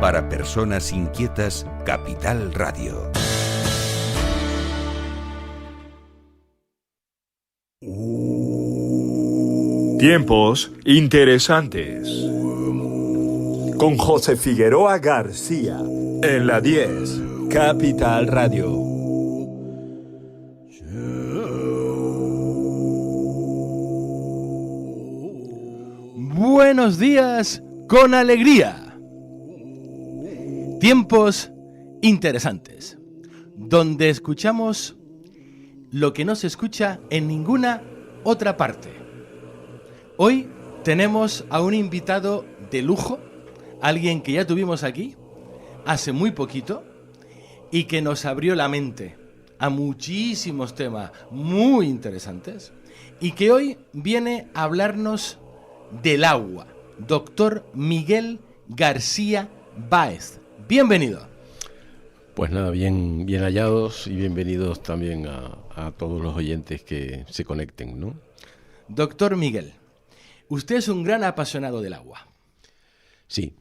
Para personas inquietas, Capital Radio. Tiempos interesantes. Con José Figueroa García. En la 10. Capital Radio. Buenos días con alegría. Tiempos interesantes, donde escuchamos lo que no se escucha en ninguna otra parte. Hoy tenemos a un invitado de lujo, alguien que ya tuvimos aquí hace muy poquito y que nos abrió la mente a muchísimos temas muy interesantes y que hoy viene a hablarnos del agua. Doctor Miguel García Báez. Bienvenido. Pues nada, bien hallados y bienvenidos también a todos los oyentes que se conecten, ¿no? Doctor Miguel, usted es un gran apasionado del agua. Sí.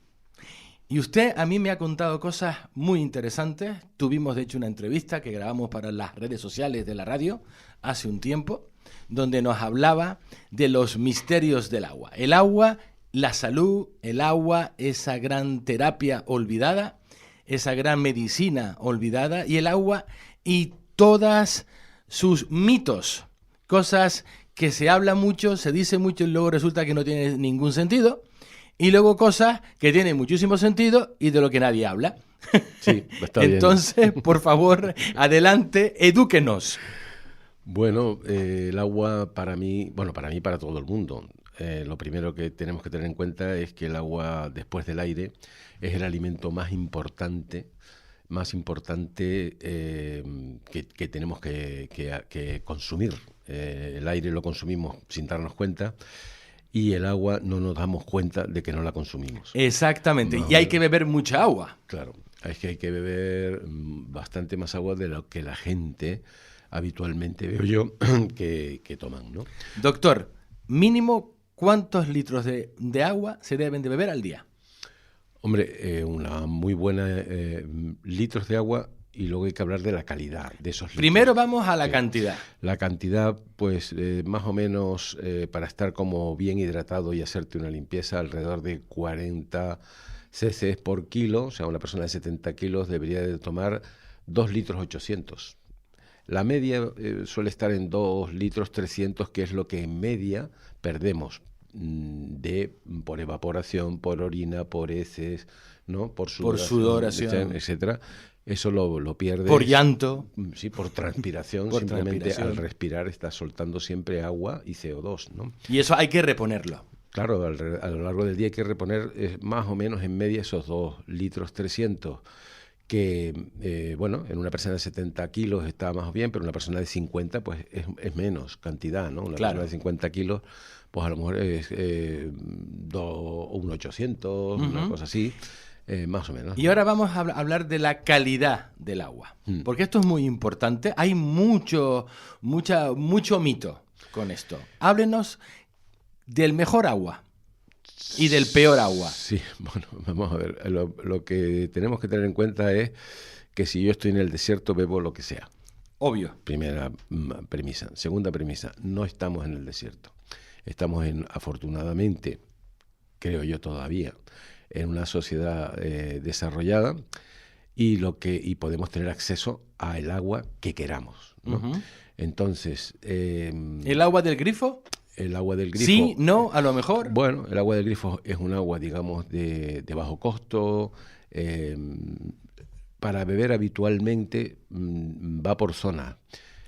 Y usted a mí me ha contado cosas muy interesantes. Tuvimos, de hecho, una entrevista que grabamos para las redes sociales de la radio hace un tiempo, donde nos hablaba de los misterios del agua. El agua, la salud, el agua, esa gran terapia olvidada, esa gran medicina olvidada, y el agua y todas sus mitos, cosas que se habla mucho, se dice mucho y luego resulta que no tiene ningún sentido, y luego cosas que tienen muchísimo sentido y de lo que nadie habla. Sí, está bien. Entonces, por favor, adelante, edúquenos. Bueno, el agua para mí, para todo el mundo. Lo primero que tenemos que tener en cuenta es que el agua, después del aire, es el alimento más importante que tenemos que consumir. El aire lo consumimos sin darnos cuenta y el agua no nos damos cuenta de que no la consumimos. Exactamente, y hay que beber mucha agua. Claro, es que hay que beber bastante más agua de lo que la gente habitualmente, veo yo, que toman, ¿no? Doctor, mínimo, ¿cuántos litros de agua se deben de beber al día? Hombre, una muy buena litros de agua, y luego hay que hablar de la calidad de esos litros. Primero vamos a la cantidad. La cantidad, pues más o menos para estar como bien hidratado y hacerte una limpieza, alrededor de 40 cc por kilo. O sea, una persona de 70 kilos debería de tomar 2 litros 800. La media suele estar en 2 litros 300, que es lo que en media perdemos por evaporación, por orina, por heces, ¿no? Por sudoración, etcétera. Eso lo pierdes. Por llanto. Sí, por transpiración. Por simplemente transpiración. Al respirar estás soltando siempre agua y CO2, ¿no? Y eso hay que reponerlo. Claro, a lo largo del día hay que reponer más o menos en media esos 2 litros 300, que, en una persona de 70 kilos está más bien, pero una persona de 50 pues es menos cantidad, ¿no? Una persona de 50 kilos pues a lo mejor es un 800, una cosa así. Más o menos. Y ahora vamos a hablar de la calidad del agua, porque esto es muy importante. Hay mucho mito con esto. Háblenos del mejor agua y del peor agua. Sí, bueno, vamos a ver. Lo que tenemos que tener en cuenta es que si yo estoy en el desierto, bebo lo que sea. Obvio. Primera premisa. Segunda premisa, no estamos en el desierto. Estamos afortunadamente, creo yo todavía, en una sociedad desarrollada y podemos tener acceso al agua que queramos, ¿no? Uh-huh. Entonces, ¿el agua del grifo? El agua del grifo. Sí, no, a lo mejor. Bueno, el agua del grifo es un agua, digamos, de bajo costo. Para beber habitualmente va por zona.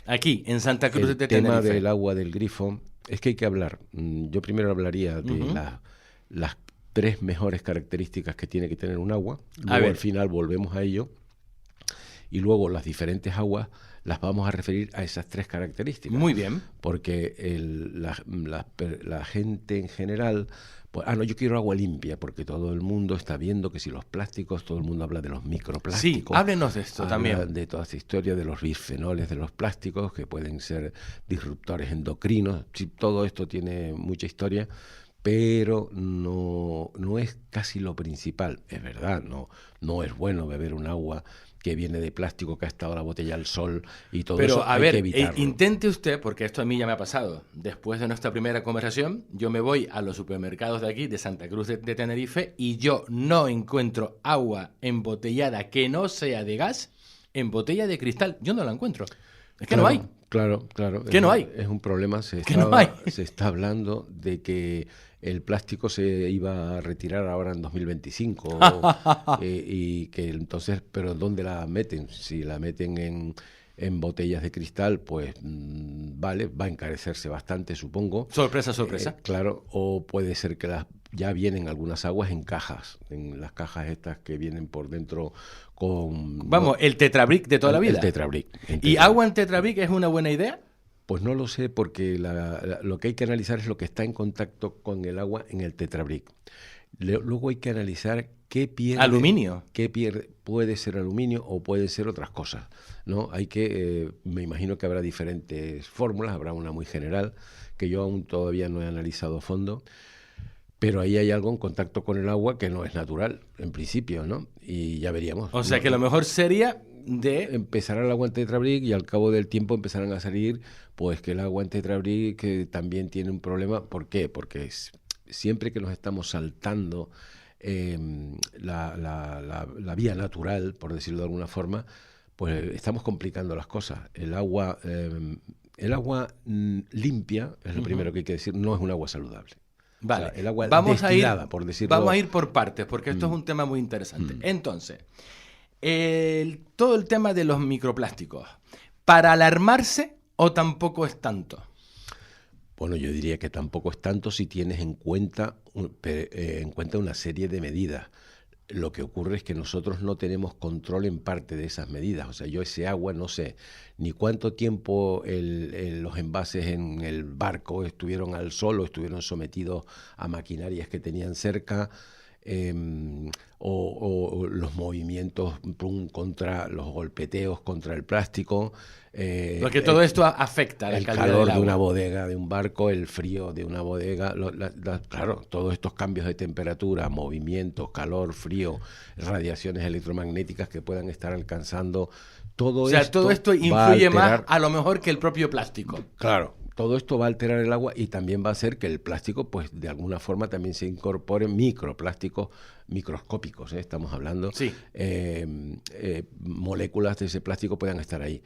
Aquí, en Santa Cruz de Tenerife. El tema del agua del grifo es que hay que hablar. Yo primero hablaría de las 3 mejores características que tiene que tener un agua. Luego al final volvemos a ello. Y luego las diferentes aguas las vamos a referir a esas 3 características. Muy bien. Porque la gente en general, pues, yo quiero agua limpia, porque todo el mundo está viendo que si los plásticos, todo el mundo habla de los microplásticos. Sí, háblenos de esto también. De toda esta historia de los bisfenoles de los plásticos, que pueden ser disruptores endocrinos. Sí, todo esto tiene mucha historia, pero no es casi lo principal. Es verdad, no es bueno beber un agua que viene de plástico, que ha estado la botella al sol y todo eso. Pero, a hay ver, que evitarlo. intente usted, porque esto a mí ya me ha pasado. Después de nuestra primera conversación, yo me voy a los supermercados de aquí, de Santa Cruz de Tenerife, y yo no encuentro agua embotellada que no sea de gas en botella de cristal. Yo no la encuentro. Es que Claro, no hay. Claro. ¿Que no hay? Es un problema. Se no hay? está hablando de que el plástico se iba a retirar ahora en 2025 y que entonces, pero ¿dónde la meten? Si la meten en botellas de cristal, pues vale, va a encarecerse bastante, supongo. Sorpresa, sorpresa. Claro, o puede ser que ya vienen algunas aguas en cajas, en las cajas estas que vienen por dentro con... Vamos, el Tetrabric de toda la vida. El Tetrabric. ¿Y agua en Tetrabric es una buena idea? Pues no lo sé, porque lo que hay que analizar es lo que está en contacto con el agua en el Tetrabric. Luego hay que analizar qué pierde... Aluminio. Qué pierde, puede ser aluminio o puede ser otras cosas, ¿no? Hay que, me imagino que habrá diferentes fórmulas, habrá una muy general, que yo aún todavía no he analizado a fondo, pero ahí hay algo en contacto con el agua que no es natural, en principio, ¿no? Y ya veríamos. O sea que lo mejor sería de... Empezará el agua en Tetrabric y al cabo del tiempo empezarán a salir, pues que el agua en Tetrabric también tiene un problema. ¿Por qué? Porque siempre que nos estamos saltando la vía natural, por decirlo de alguna forma, pues estamos complicando las cosas. El agua limpia, es lo primero que hay que decir, no es un agua saludable. Vale, O sea, el agua vamos destilada, por decirlo. Vamos a ir por partes, porque esto es un tema muy interesante. Entonces, todo el tema de los microplásticos, ¿para alarmarse o tampoco es tanto? Bueno, yo diría que tampoco es tanto si tienes en cuenta una serie de medidas. Lo que ocurre es que nosotros no tenemos control en parte de esas medidas. O sea, yo ese agua no sé ni cuánto tiempo los envases en el barco estuvieron al sol o estuvieron sometidos a maquinarias que tenían cerca, o los movimientos contra los golpeteos contra el plástico. Porque todo esto afecta a la calidad del agua. El calor de una bodega, de un barco, el frío de una bodega, claro, todos estos cambios de temperatura, movimientos, calor, frío, radiaciones electromagnéticas que puedan estar alcanzando, todo esto influye más a lo mejor que el propio plástico. Claro, todo esto va a alterar el agua y también va a hacer que el plástico, pues de alguna forma también se incorporen microplásticos microscópicos, estamos hablando, sí. Moléculas de ese plástico puedan estar ahí.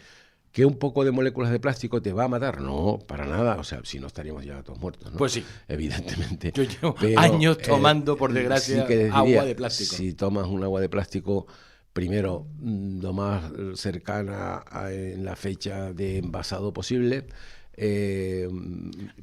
¿Que un poco de moléculas de plástico te va a matar? No, para nada. O sea, si no estaríamos ya todos muertos, ¿no? Pues sí. Evidentemente. Yo llevo años tomando, por desgracia, agua de plástico. Si tomas un agua de plástico, primero, lo más cercana en la fecha de envasado posible,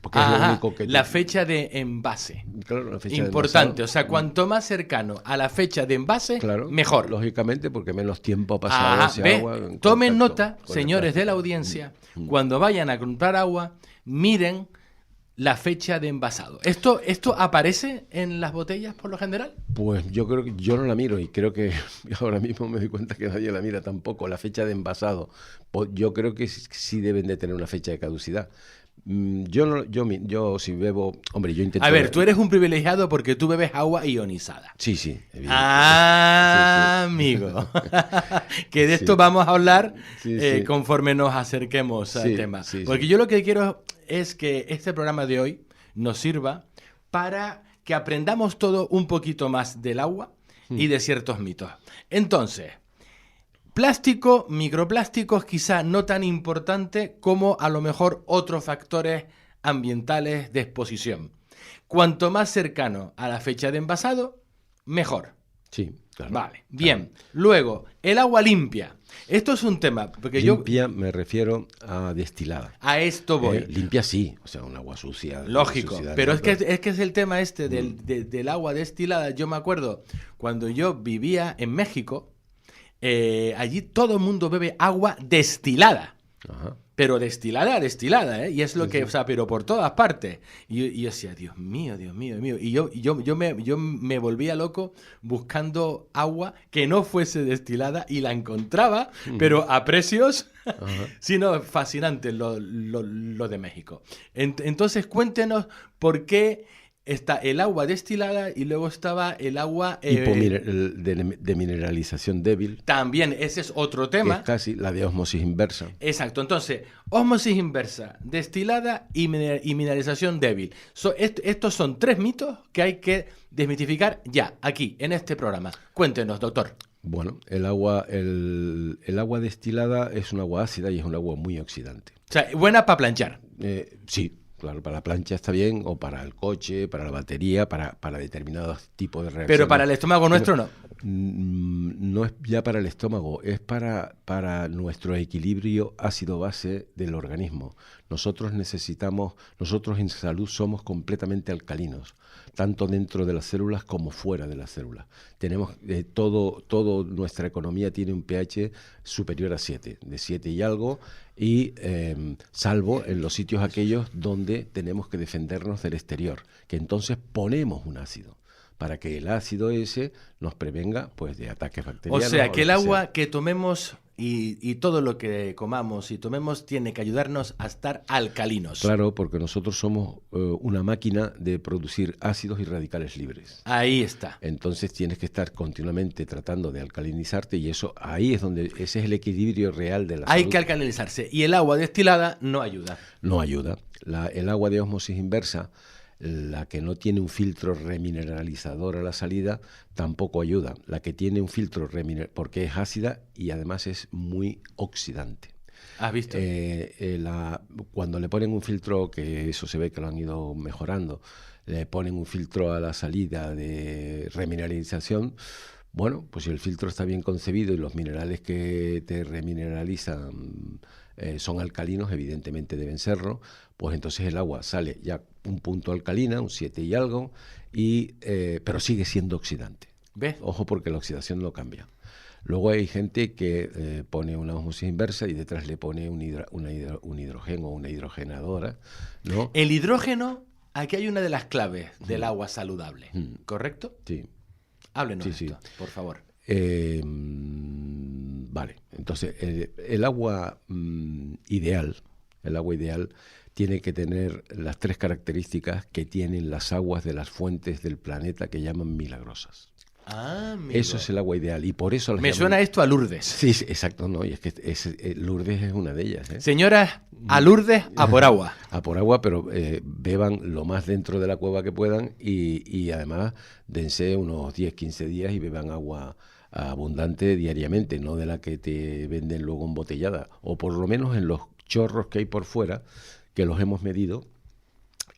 porque es lo único que... La fecha de envase. Claro, la fecha importante, de o sea, cuanto más cercano a la fecha de envase, claro, mejor. Lógicamente, porque menos tiempo ha pasado ese agua. Tomen nota, señores de la audiencia, cuando vayan a comprar agua, miren la fecha de envasado. ¿Esto aparece en las botellas por lo general? Pues yo creo que yo no la miro y creo que ahora mismo me doy cuenta que nadie la mira tampoco, la fecha de envasado. Yo creo que sí deben de tener una fecha de caducidad. Yo si bebo, hombre, yo intento... A ver, tú eres un privilegiado porque tú bebes agua ionizada. Sí, evidentemente. Amigo. Que de esto vamos a hablar conforme nos acerquemos al tema. Porque yo lo que quiero es que este programa de hoy nos sirva para que aprendamos todo un poquito más del agua y de ciertos mitos. Entonces, plástico, microplásticos, quizá no tan importante como a lo mejor otros factores ambientales de exposición. Cuanto más cercano a la fecha de envasado, mejor. Sí, claro. Vale, bien. Claro. Luego, el agua limpia. Esto es un tema, porque limpia me refiero a destilada. A esto voy. Limpia sí, o sea, un agua sucia. Lógico, pero es que es el tema este del agua destilada. Yo me acuerdo cuando yo vivía en México, allí todo el mundo bebe agua destilada. Ajá. Pero destilada, y es lo que, o sea, pero por todas partes. Y yo decía, Dios mío. Y yo me volvía loco buscando agua que no fuese destilada y la encontraba, pero a precios, sino fascinantes lo de México. Entonces, cuéntenos por qué está el agua destilada y luego estaba el agua... de mineralización débil. También, ese es otro Que tema. es casi la de ósmosis inversa. Exacto, entonces, ósmosis inversa, destilada y mineralización débil. Estos son 3 mitos que hay que desmitificar ya, aquí, en este programa. Cuéntenos, doctor. Bueno, el agua destilada es un agua ácida y es un agua muy oxidante. O sea, buena para planchar. Sí, claro, para la plancha está bien, o para el coche, para la batería, para determinados tipos de reacciones. Pero para el estómago nuestro no. No es ya para el estómago, es para nuestro equilibrio ácido-base del organismo. Nosotros en salud somos completamente alcalinos, tanto dentro de las células como fuera de las células. Tenemos todo nuestra economía tiene un pH superior a 7, de 7 y algo, y salvo en los sitios aquellos donde tenemos que defendernos del exterior, que entonces ponemos un ácido, para que el ácido ese nos prevenga pues de ataques bacterianos. O sea, que el agua sea. que tomemos y todo lo que comamos y tomemos tiene que ayudarnos a estar alcalinos. Claro, porque nosotros somos una máquina de producir ácidos y radicales libres. Ahí está. Entonces tienes que estar continuamente tratando de alcalinizarte y ese es el equilibrio real de la salud. Hay que alcalinizarse y el agua destilada no ayuda. No ayuda. El agua de ósmosis inversa, la que no tiene un filtro remineralizador a la salida, tampoco ayuda. La que tiene un filtro porque es ácida y además es muy oxidante. ¿Has visto? Cuando le ponen un filtro, que eso se ve que lo han ido mejorando, le ponen un filtro a la salida de remineralización. Bueno, pues si el filtro está bien concebido y los minerales que te remineralizan son alcalinos, evidentemente deben serlo, pues entonces el agua sale ya un punto alcalina, un 7 y algo, pero sigue siendo oxidante. ¿Ves? Ojo, porque la oxidación no cambia. Luego hay gente que pone una ósmosis inversa y detrás le pone un hidrógeno o una hidrogenadora, ¿no? El hidrógeno, aquí hay una de las claves del agua saludable, ¿correcto? Sí. Háblenos Sí, de esto, por favor. Vale, entonces el agua ideal tiene que tener las 3 características que tienen las aguas de las fuentes del planeta que llaman milagrosas. Ah, amigo. Eso es el agua ideal y por eso las Me llaman... suena esto a Lourdes. Sí, exacto, no, y es que Lourdes es una de ellas. Señoras, a Lourdes, a por agua. A por agua, pero beban lo más dentro de la cueva que puedan y además dense unos 10, 15 días y beban agua abundante diariamente, no de la que te venden luego embotellada, o por lo menos en los chorros que hay por fuera, que los hemos medido,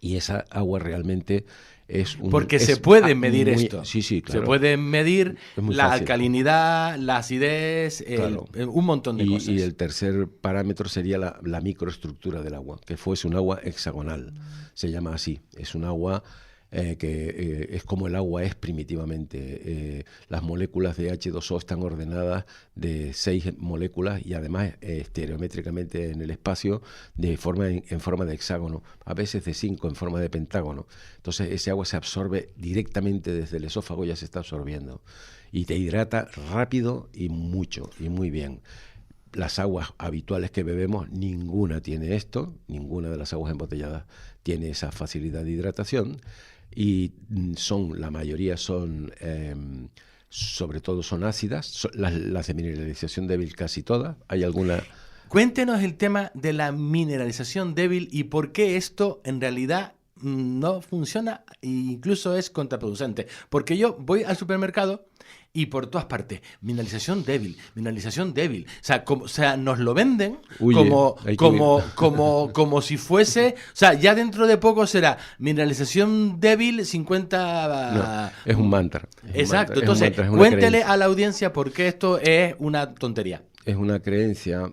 y esa agua realmente es porque se puede medir esto. Sí, sí, claro. Se puede medir la fácil. Alcalinidad, la acidez, Claro. un montón de cosas. Y el tercer parámetro sería la microestructura del agua, que fuese un agua hexagonal. Se llama así. Es un agua que es como el agua es primitivamente. Las moléculas de H2O están ordenadas de 6 moléculas y además estereométricamente en el espacio en forma de hexágono, a veces de 5 en forma de pentágono. Entonces ese agua se absorbe directamente desde el esófago, ya se está absorbiendo y te hidrata rápido y mucho y muy bien. Las aguas habituales que bebemos, ninguna tiene esto, ninguna de las aguas embotelladas tiene esa facilidad de hidratación y la mayoría son, sobre todo son ácidas, las de mineralización débil casi todas, hay alguna... Cuéntenos el tema de la mineralización débil y por qué esto en realidad no funciona e incluso es contraproducente. Porque yo voy al supermercado y por todas partes, mineralización débil. O sea, nos lo venden como si fuese... O sea, ya dentro de poco será mineralización débil 50... No, es un mantra. Exacto. Es Entonces, una cuéntele creencia. a la audiencia por qué esto es una tontería. Es una creencia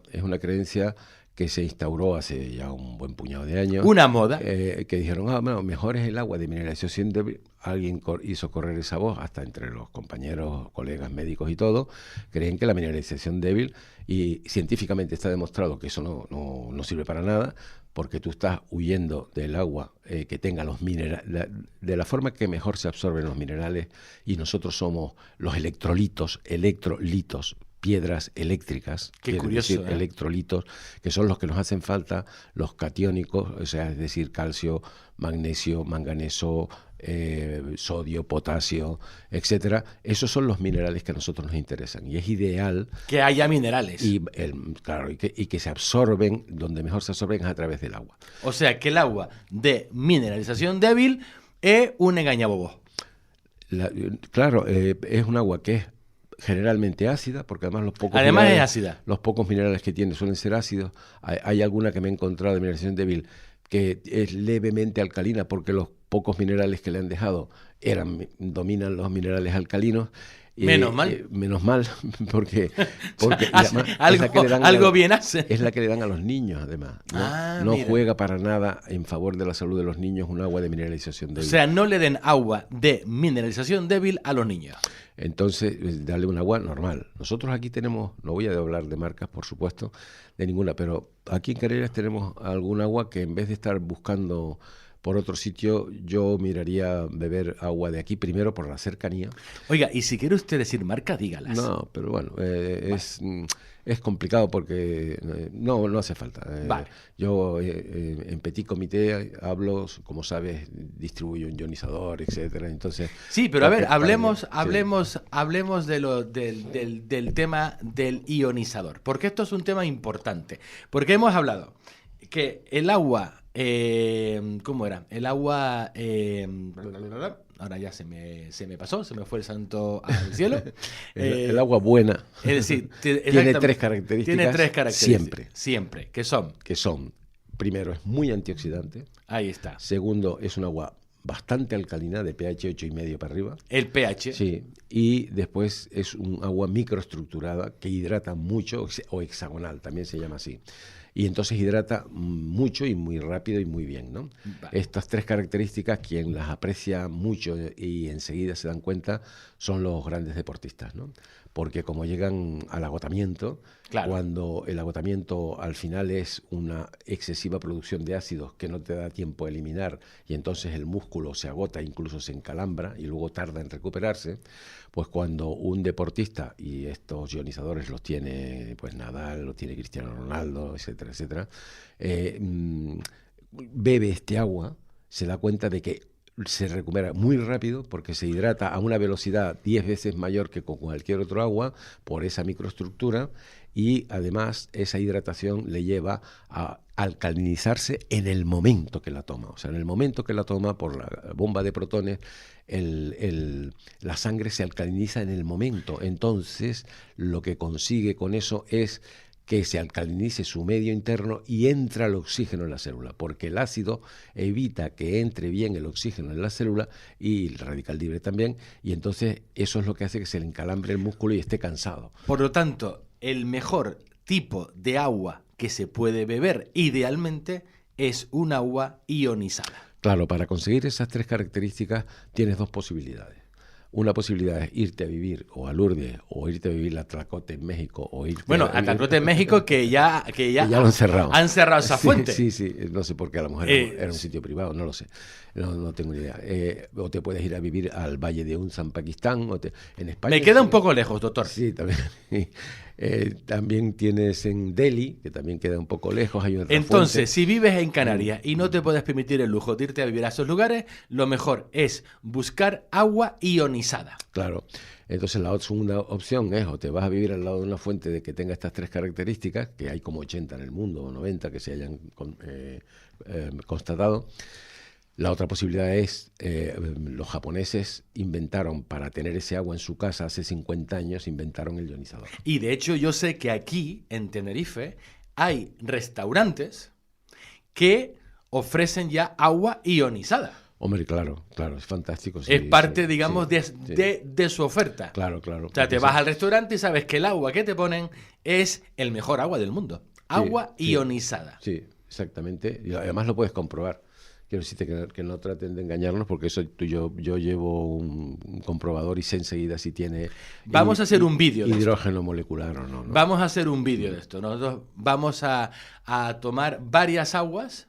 que se instauró hace ya un buen puñado de años. Una moda. Que dijeron, bueno, mejor es el agua de mineralización débil. Alguien hizo correr esa voz, hasta entre los compañeros, colegas médicos y todo, creen que la mineralización débil, y científicamente está demostrado que eso no sirve para nada, porque tú estás huyendo del agua que tenga los minerales, de la forma que mejor se absorben los minerales, y nosotros somos los electrolitos, piedras eléctricas, Qué quiere curioso, decir, ¿eh? electrolitos, que son los que nos hacen falta, los catiónicos, o sea, es decir, calcio, magnesio, manganeso, sodio, potasio, etcétera. Esos son los minerales que a nosotros nos interesan y es ideal Que haya minerales. claro, y que se absorben, donde mejor se absorben es a través del agua. O sea, que el agua de mineralización débil es un engañabobo. Claro, es un agua que es generalmente ácida, porque además Además es ácida. Los pocos minerales que tiene suelen ser ácidos. Hay alguna que me he encontrado de mineralización débil que es levemente alcalina, porque los pocos minerales que le han dejado dominan los minerales alcalinos. Menos mal. Menos mal, porque Hace, además algo bien hace. es la que le dan a los niños, además. No mira. juega para nada en favor de la salud de los niños un agua de mineralización O débil. sea, no le den agua de mineralización débil a los niños. Entonces, darle un agua normal. Nosotros aquí tenemos, no voy a hablar de marcas, por supuesto, de ninguna, pero aquí en Canarias tenemos algún agua que en vez de estar buscando por otro sitio, yo miraría beber agua de aquí primero por la cercanía. Oiga, y si quiere usted decir marca, dígalas. No, pero bueno, es complicado porque no hace falta. Vale. Yo en Petit Comité hablo, como sabes, distribuyo un ionizador, etcétera. Entonces, Sí, pero a ver, porque- hablemos del tema del ionizador, porque esto es un tema importante, porque hemos hablado que el agua, ¿cómo era? El agua, ahora ya se me pasó, se me fue el santo al cielo. el agua buena Es decir, tiene exactamente, tres características. Tiene tres características. Siempre. Siempre, que son, Primero, es muy antioxidante. ahí está, Segundo, es un agua bastante alcalina, de pH 8,5 para arriba. el pH. Sí, y después es un agua microestructurada que hidrata mucho, o hexagonal, también se llama así. Y entonces hidrata mucho y muy rápido y muy bien, ¿no? Vale. Estas tres características, quien las aprecia mucho y enseguida se dan cuenta, son los grandes deportistas, ¿no? Porque como llegan al agotamiento, Claro. cuando el agotamiento al final es una excesiva producción de ácidos que no te da tiempo a eliminar y entonces el músculo se agota, incluso se encalambra y luego tarda en recuperarse, pues cuando un deportista, y estos ionizadores los tiene pues Nadal, los tiene Cristiano Ronaldo, etcétera, etcétera, bebe este agua, se da cuenta de que se recupera muy rápido porque se hidrata a una velocidad 10 veces mayor que con cualquier otro agua por esa microestructura y además esa hidratación le lleva a alcalinizarse en el momento que la toma. O sea, en el momento que la toma por la bomba de protones, la sangre se alcaliniza en el momento. Entonces, lo que consigue con eso es que se alcalinice su medio interno y entra el oxígeno en la célula, porque el ácido evita que entre bien el oxígeno en la célula y el radical libre también, y entonces eso es lo que hace que se le encalambre el músculo y esté cansado. Por lo tanto, el mejor tipo de agua que se puede beber idealmente es un agua ionizada. Claro, para conseguir esas tres características tienes dos posibilidades. Una posibilidad es irte a vivir o a Lourdes o irte a vivir a Tlacote en México o irte Bueno, a Tlacote en México que ya lo han cerrado. Han cerrado esa fuente. Sí, no sé por qué, a lo mejor era un sitio privado, no lo sé, no tengo ni idea. O te puedes ir a vivir al Valle de Unza en Pakistán, en España. Me queda un poco lejos, doctor. Sí, también. También tienes en Delhi, que también queda un poco lejos. Hay otra Entonces, fuente. si vives en Canarias y no te puedes permitir el lujo de irte a vivir a esos lugares, lo mejor es buscar agua ionizada. Claro. Entonces la segunda opción es o te vas a vivir al lado de una fuente de que tenga estas tres características, que hay como 80 en el mundo o 90 que se hayan constatado. La otra posibilidad es, los japoneses inventaron, para tener ese agua en su casa hace 50 años, inventaron el ionizador. Y de hecho yo sé que aquí, en Tenerife, hay restaurantes que ofrecen ya agua ionizada. Hombre, claro, es fantástico. Sí, Es parte, sí, digamos, sí, de su oferta. Claro. O sea, te vas al restaurante y sabes que el agua que te ponen es el mejor agua del mundo. Agua ionizada. Sí, exactamente. Y además lo puedes comprobar. Quiero decirte que no traten de engañarnos porque eso yo llevo un comprobador y sé enseguida si tiene Vamos a hacer un vídeo de hidrógeno molecular o no. Vamos a hacer un vídeo de esto. Nosotros vamos a tomar varias aguas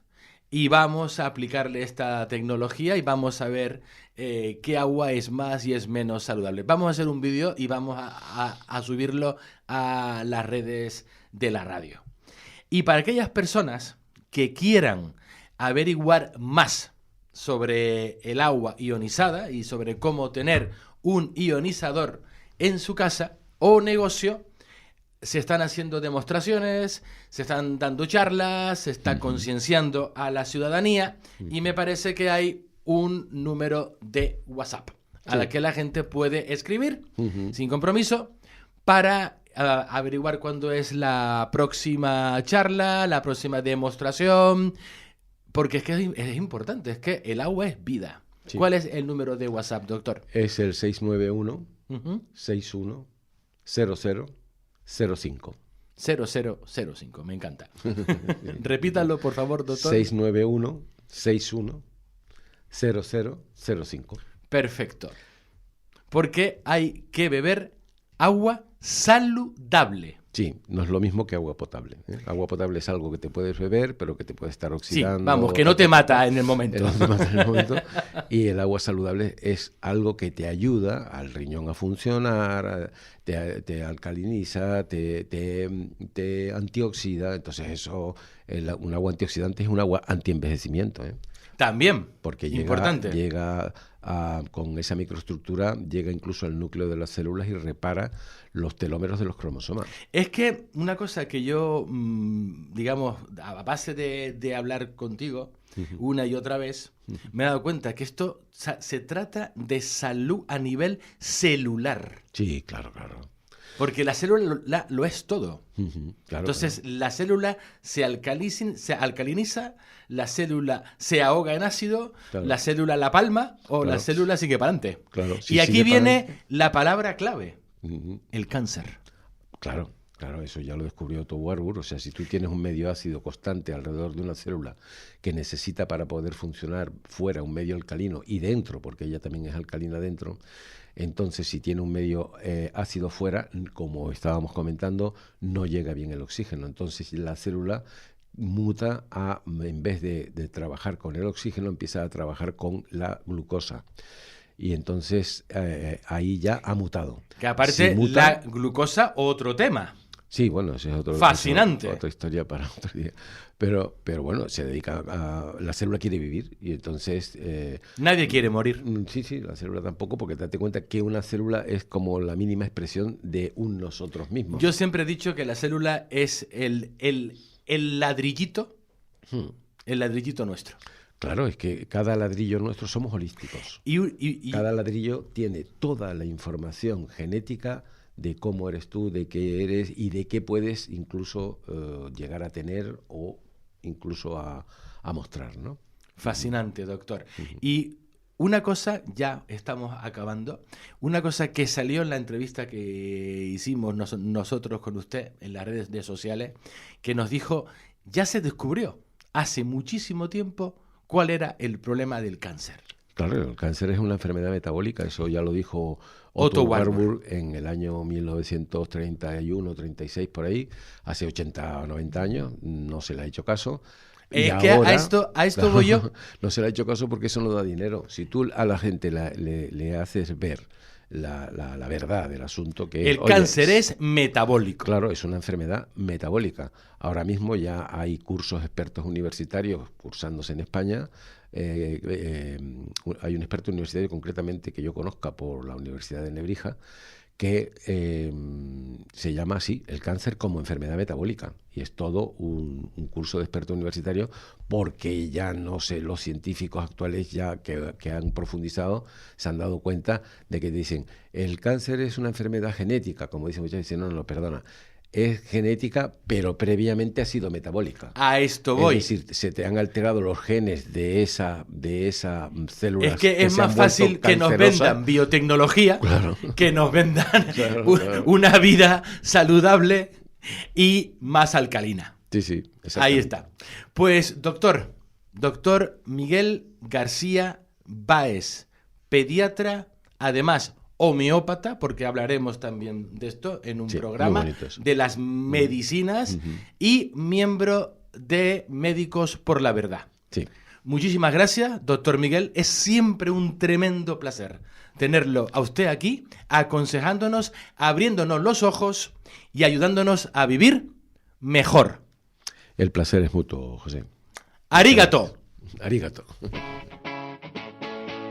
y vamos a aplicarle esta tecnología y vamos a ver qué agua es más y es menos saludable. Vamos a hacer un vídeo y vamos a subirlo a las redes de la radio. Y para aquellas personas que quieran averiguar más sobre el agua ionizada y sobre cómo tener un ionizador en su casa o negocio, se están haciendo demostraciones, se están dando charlas, se está concienciando a la ciudadanía y me parece que hay un número de WhatsApp a la que la gente puede escribir sin compromiso para averiguar cuándo es la próxima charla, la próxima demostración, porque es que es importante, es que el agua es vida. Sí. ¿Cuál es el número de WhatsApp, doctor? Es el 691 61 00 05. 0005, me encanta. Repítalo, por favor, doctor. 691 61 0005. Perfecto. Porque hay que beber agua saludable. Sí, no es lo mismo que agua potable. Agua potable es algo que te puedes beber, pero que te puede estar oxidando. Sí, vamos, que no te mata en el momento. No te mata en el momento. Y el agua saludable es algo que te ayuda al riñón a funcionar, te alcaliniza, te antioxida. Entonces eso, un agua antioxidante es un agua antienvejecimiento. También, porque importante. Llega con esa microestructura, llega incluso al núcleo de las células y repara los telómeros de los cromosomas. Es que una cosa que yo, digamos, a base de hablar contigo una y otra vez, me he dado cuenta que esto se trata de salud a nivel celular. Sí, claro, claro. Porque la célula lo es todo. Claro, entonces, claro. La célula se alcaliniza, la célula se ahoga en ácido, claro. La célula la palma o la célula sigue para adelante. Claro, y aquí viene la palabra clave, el cáncer. Claro, claro, eso ya lo descubrió Otto Warburg. O sea, si tú tienes un medio ácido constante alrededor de una célula que necesita para poder funcionar fuera un medio alcalino y dentro, porque ella también es alcalina dentro, entonces si tiene un medio ácido fuera, como estábamos comentando, no llega bien el oxígeno. Entonces la célula muta en vez de trabajar con el oxígeno, empieza a trabajar con la glucosa. Y entonces ahí ya ha mutado. Que aparte la glucosa, otro tema. Sí, bueno, ese es otro. Fascinante. Otra historia para otro día. Pero bueno, se dedica la célula quiere vivir y entonces... nadie quiere morir. Sí, la célula tampoco, porque date cuenta que una célula es como la mínima expresión de nosotros mismos. Yo siempre he dicho que la célula es el ladrillito, el ladrillito nuestro. Claro, es que cada ladrillo nuestro somos holísticos. Y cada ladrillo tiene toda la información genética de cómo eres tú, de qué eres y de qué puedes incluso llegar a tener o incluso a mostrar, ¿no? Fascinante, doctor. Y una cosa, ya estamos acabando, una cosa que salió en la entrevista que hicimos nosotros con usted en las redes sociales, que nos dijo, ya se descubrió hace muchísimo tiempo cuál era el problema del cáncer. Claro, el cáncer es una enfermedad metabólica, eso ya lo dijo Otto Warburg en el año 1931, 36 por ahí, hace 80 o 90 años, no se le ha hecho caso. Es que ahora, a esto voy yo. No se le ha hecho caso porque eso no da dinero. Si tú a la gente le haces ver la verdad del asunto, que el cáncer es metabólico. Claro, es una enfermedad metabólica. Ahora mismo ya hay cursos expertos universitarios cursándose en España. Hay un experto universitario concretamente que yo conozca por la Universidad de Nebrija que se llama así, el cáncer como enfermedad metabólica, y es todo un curso de experto universitario, porque ya no sé, los científicos actuales ya que han profundizado se han dado cuenta de que dicen, el cáncer es una enfermedad genética, como dicen muchas veces, no, perdona, es genética, pero previamente ha sido metabólica. A esto voy. Es decir, se te han alterado los genes de esa célula. Es que es más fácil que nos vendan biotecnología, claro, que nos vendan una vida saludable y más alcalina. Sí, ahí está. Pues, doctor Miguel García Báez, pediatra, además homeópata, porque hablaremos también de esto en un programa de las medicinas, y miembro de Médicos por la Verdad. Sí. Muchísimas gracias, doctor Miguel. Es siempre un tremendo placer tenerlo a usted aquí, aconsejándonos, abriéndonos los ojos y ayudándonos a vivir mejor. El placer es mutuo, José. ¡Arigato! Arigato.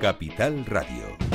Capital Radio.